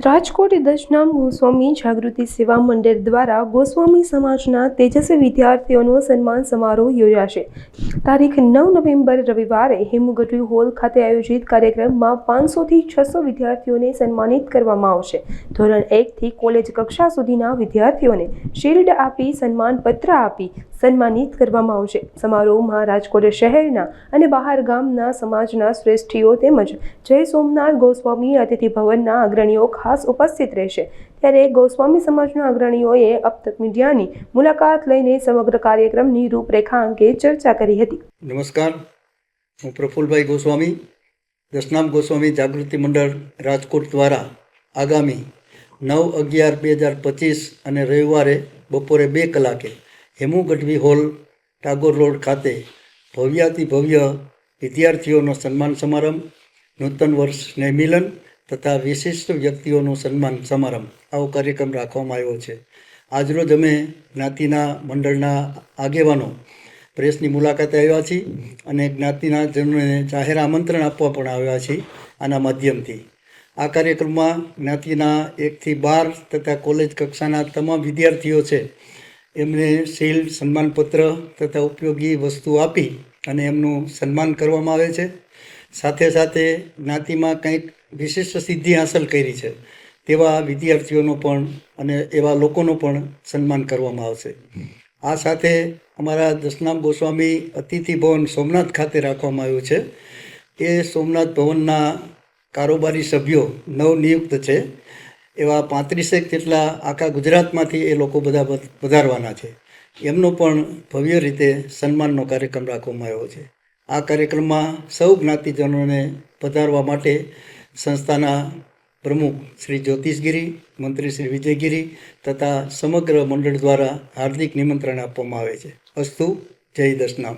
રાજકોટ દશનામ ગોસ્વામી જાગૃતિ સેવા મંડળ દ્વારા ગોસ્વામી સમાજના તેજસ્વી વિદ્યાર્થીઓનો સન્માન સમારોહ યોજાશે. તારીખ 9 નવેમ્બર રવિવારે હેમુ હોલ ખાતે આયોજિત કાર્યક્રમમાં 500 થી 600 વિદ્યાર્થીઓને સન્માનિત કરવામાં આવશે. ધોરણ 1 થી કોલેજ કક્ષા સુધીના વિદ્યાર્થીઓને શિલ્ડ આપી સન્માનપત્ર આપી સન્માનિત કરવામાં આવશે. સમારોહમાં રાજકોટ શહેરના અને બહાર ગામના સમાજના શ્રેષ્ઠીઓ તેમજ જય સોમનાથ ગોસ્વામી અતિથિ ભવનના અગ્રણીઓ ખાસ ઉપસ્થિત રહેશે. ત્યારે ગોસ્વામી સમાજના અગ્રણીઓએ અબ તક મીડિયાની મુલાકાત લઈને સમગ્ર કાર્યક્રમની રૂપરેખા અંગે ચર્ચા કરી હતી. નમસ્કાર, હું પ્રફુલભાઈ ગોસ્વામી, દશનામ ગોસ્વામી જાગૃતિ મંડળ રાજકોટ દ્વારા આગામી 9/11/2025 અને રવિવારે બપોરે 2 કલાકે હેમુ ગઢવી હોલ, ટાગોર રોડ ખાતે ભવ્યાતિ ભવ્ય વિદ્યાર્થીઓનો સન્માન સમારંભ, નૂતન વર્ષ સ્નેહમિલન તથા વિશિષ્ટ વ્યક્તિઓનું સન્માન સમારંભ આવો કાર્યક્રમ રાખવામાં આવ્યો છે. આજરોજ અમે જ્ઞાતિના મંડળના આગેવાનો પ્રેસની મુલાકાતે આવ્યા છીએ અને જ્ઞાતિના જનોને જાહેર આમંત્રણ આપવા પણ આવ્યા છીએ આના માધ્યમથી. આ કાર્યક્રમમાં જ્ઞાતિના 1 થી 12 તથા કોલેજ કક્ષાના તમામ વિદ્યાર્થીઓ છે એમને શિલ્ડ, સન્માનપત્ર તથા ઉપયોગી વસ્તુ આપી અને એમનું સન્માન કરવામાં આવે છે. સાથે સાથે જ્ઞાતિમાં કંઈક વિશિષ્ટ સિદ્ધિ હાંસલ કરી છે તેવા વિદ્યાર્થીઓનો પણ અને એવા લોકોનો પણ સન્માન કરવામાં આવશે. આ સાથે અમારા દશનામ ગોસ્વામી અતિથિ ભવન સોમનાથ ખાતે રાખવામાં આવ્યું છે. એ સોમનાથ ભવનના કારોબારી સભ્યો નવનિયુક્ત છે. એવા 35 જેટલા આખા ગુજરાતમાંથી એ લોકો બધા વધારવાના છે. એમનો પણ ભવ્ય રીતે સન્માનનો કાર્યક્રમ રાખવામાં આવ્યો છે. આ કાર્યક્રમમાં સૌ જ્ઞાતિજનોને પધારવા માટે સંસ્થાના પ્રમુખ શ્રી જ્યોતિષગીરી, મંત્રી શ્રી વિજયગીરી તથા સમગ્ર મંડળ દ્વારા હાર્દિક નિમંત્રણ આપવામાં આવે છે. અસ્તુ, જય દશનામ.